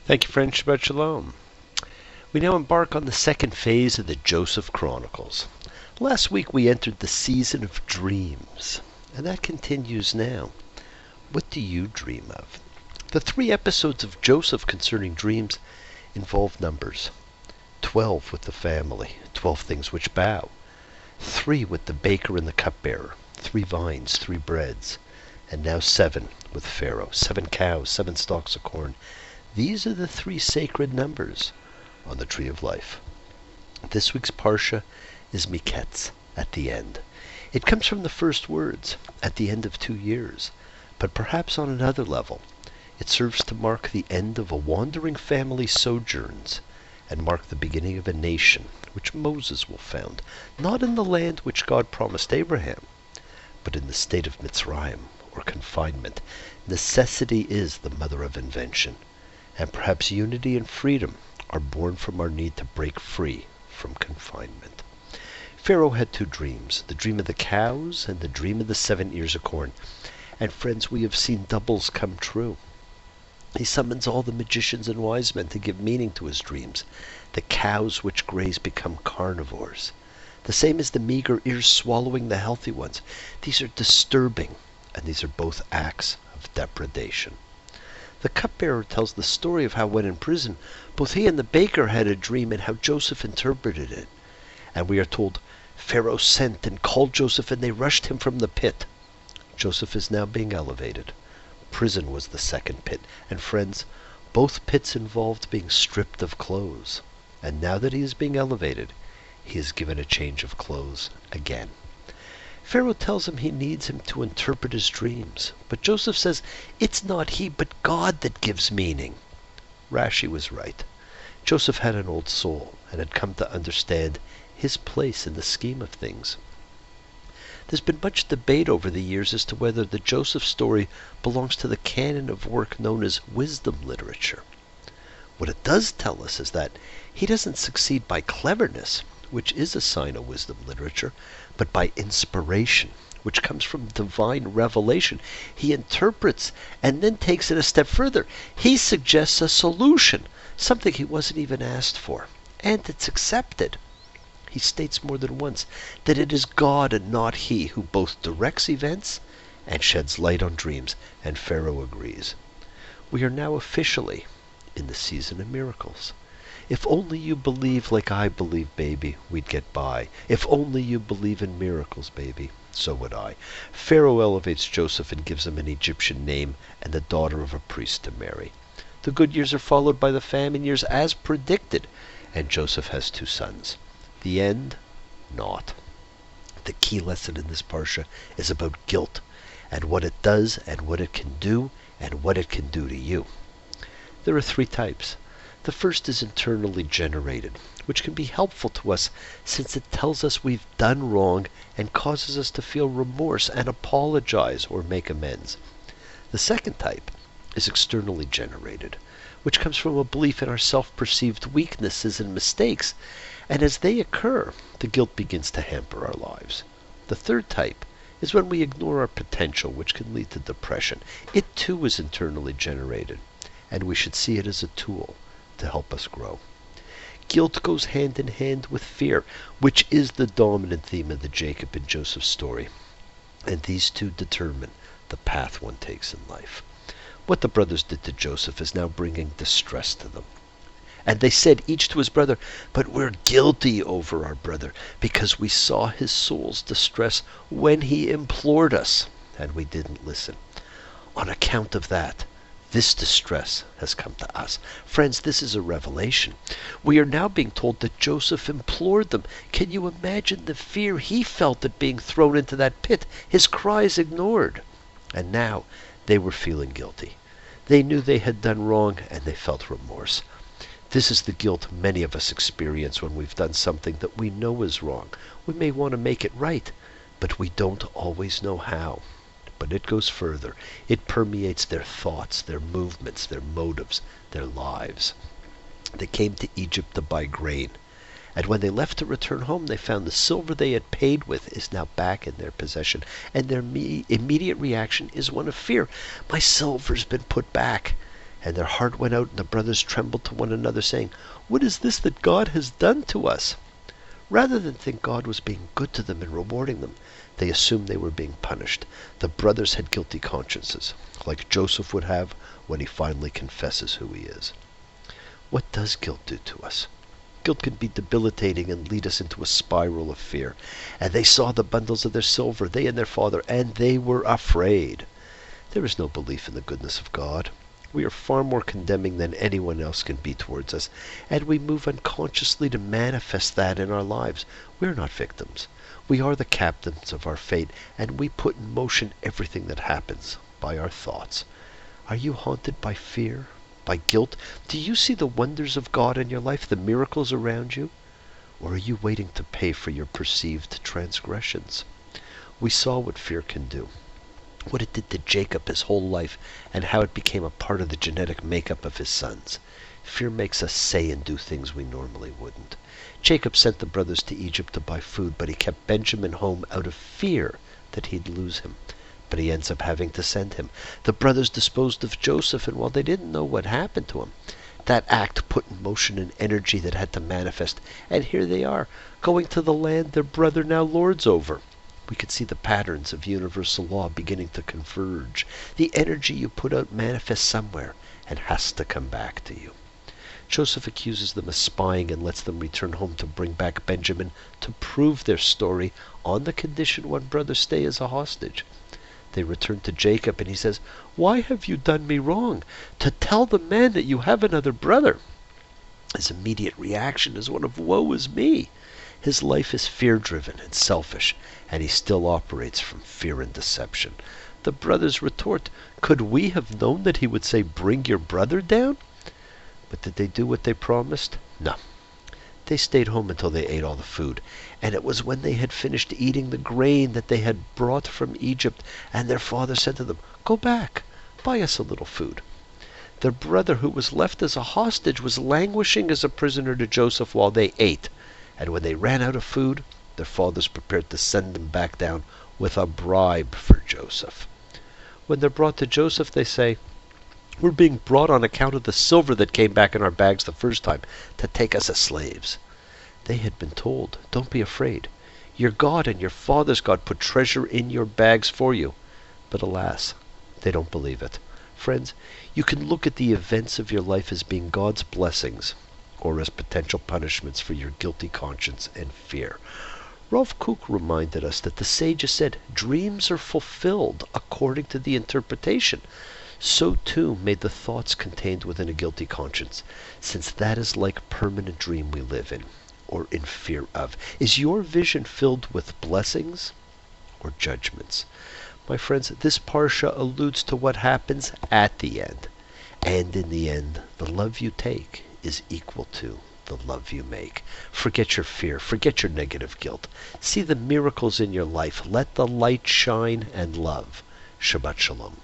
Thank you, friend. Shabbat Shalom. We now embark on the second phase of the Joseph Chronicles. Last week we entered the season of dreams, and that continues now. What do you dream of? The 3 episodes of Joseph concerning dreams involve numbers. 12 with the family, 12 things which bow. 3 with the baker and the cupbearer, 3 vines, 3 breads. And now 7 with Pharaoh, 7 cows, 7 stalks of corn. These are the 3 sacred numbers on the tree of life. This week's Parsha is Miketz, at the end. It comes from the first words, at the end of 2 years. But perhaps on another level, it serves to mark the end of a wandering family's sojourns and mark the beginning of a nation which Moses will found, not in the land which God promised Abraham, but in the state of Mitzrayim, or confinement. Necessity is the mother of invention. And perhaps unity and freedom are born from our need to break free from confinement. Pharaoh had 2 dreams, the dream of the cows and the dream of the 7 ears of corn. And friends, we have seen doubles come true. He summons all the magicians and wise men to give meaning to his dreams. The cows which graze become carnivores. The same as the meager ears swallowing the healthy ones. These are disturbing, and these are both acts of depredation. The cupbearer tells the story of how when in prison, both he and the baker had a dream and how Joseph interpreted it. And we are told, Pharaoh sent and called Joseph and they rushed him from the pit. Joseph is now being elevated. Prison was the second pit. And friends, both pits involved being stripped of clothes. And now that he is being elevated, he is given a change of clothes again. Pharaoh tells him he needs him to interpret his dreams, but Joseph says it's not he but God that gives meaning. Rashi was right. Joseph had an old soul and had come to understand his place in the scheme of things. There's been much debate over the years as to whether the Joseph story belongs to the canon of work known as wisdom literature. What it does tell us is that he doesn't succeed by cleverness, which is a sign of wisdom literature, but by inspiration, which comes from divine revelation. He interprets and then takes it a step further. He suggests a solution, something he wasn't even asked for, and it's accepted. He states more than once that it is God and not he who both directs events and sheds light on dreams, and Pharaoh agrees. We are now officially in the season of miracles. If only you believe like I believe, baby, we'd get by. If only you believe in miracles, baby, so would I. Pharaoh elevates Joseph and gives him an Egyptian name and the daughter of a priest to marry. The good years are followed by the famine years as predicted, and Joseph has 2 sons. The end, naught. The key lesson in this Parsha is about guilt and what it does and what it can do and what it can do to you. There are 3 types. The first is internally generated, which can be helpful to us since it tells us we've done wrong and causes us to feel remorse and apologize or make amends. The second type is externally generated, which comes from a belief in our self-perceived weaknesses and mistakes, and as they occur, the guilt begins to hamper our lives. The third type is when we ignore our potential, which can lead to depression. It too is internally generated, and we should see it as a tool to help us grow. Guilt goes hand in hand with fear, which is the dominant theme of the Jacob and Joseph story. And these 2 determine the path one takes in life. What the brothers did to Joseph is now bringing distress to them. And they said each to his brother, but we're guilty over our brother, because we saw his soul's distress when he implored us, and we didn't listen. On account of that, this distress has come to us. Friends, this is a revelation. We are now being told that Joseph implored them. Can you imagine the fear he felt at being thrown into that pit, his cries ignored? And now they were feeling guilty. They knew they had done wrong and they felt remorse. This is the guilt many of us experience when we've done something that we know is wrong. We may want to make it right, but we don't always know how. But it goes further. It permeates their thoughts, their movements, their motives, their lives. They came to Egypt to buy grain, and when they left to return home, they found the silver they had paid with is now back in their possession, and their immediate reaction is one of fear. My silver's been put back. And their heart went out, and the brothers trembled to one another, saying, "What is this that God has done to us?" Rather than think God was being good to them and rewarding them, they assumed they were being punished. The brothers had guilty consciences, like Joseph would have when he finally confesses who he is. What does guilt do to us? Guilt can be debilitating and lead us into a spiral of fear. And they saw the bundles of their silver, they and their father, and they were afraid. There is no belief in the goodness of God. We are far more condemning than anyone else can be towards us, and we move unconsciously to manifest that in our lives. We are not victims. We are the captains of our fate, and we put in motion everything that happens by our thoughts. Are you haunted by fear? By guilt? Do you see the wonders of God in your life, the miracles around you? Or are you waiting to pay for your perceived transgressions? We saw what fear can do, what it did to Jacob his whole life, and how it became a part of the genetic makeup of his sons. Fear makes us say and do things we normally wouldn't. Jacob sent the brothers to Egypt to buy food, but he kept Benjamin home out of fear that he'd lose him. But he ends up having to send him. The brothers disposed of Joseph, and while they didn't know what happened to him, that act put in motion an energy that had to manifest. And here they are, going to the land their brother now lords over. We could see the patterns of universal law beginning to converge. The energy you put out manifests somewhere and has to come back to you. Joseph accuses them of spying and lets them return home to bring back Benjamin to prove their story on the condition one brother stay as a hostage. They return to Jacob, and he says, "Why have you done me wrong? To tell the men that you have another brother." His immediate reaction is one of woe is me. His life is fear-driven and selfish, and he still operates from fear and deception. The brothers retort, "Could we have known that he would say, 'Bring your brother down'?" But did they do what they promised? No. They stayed home until they ate all the food, and it was when they had finished eating the grain that they had brought from Egypt, and their father said to them, "Go back, buy us a little food." Their brother, who was left as a hostage, was languishing as a prisoner to Joseph while they ate, and when they ran out of food, their fathers prepared to send them back down with a bribe for Joseph. When they're brought to Joseph, they say, "We're being brought on account of the silver that came back in our bags the first time to take us as slaves." They had been told, "Don't be afraid. Your God and your father's God put treasure in your bags for you." But alas, they don't believe it. Friends, you can look at the events of your life as being God's blessings or as potential punishments for your guilty conscience and fear. Rolf Kook reminded us that the sages said, "Dreams are fulfilled according to the interpretation." So too may the thoughts contained within a guilty conscience, since that is like permanent dream we live in, or in fear of. Is your vision filled with blessings or judgments? My friends, this parsha alludes to what happens at the end. And in the end, the love you take is equal to the love you make. Forget your fear. Forget your negative guilt. See the miracles in your life. Let the light shine and love. Shabbat Shalom.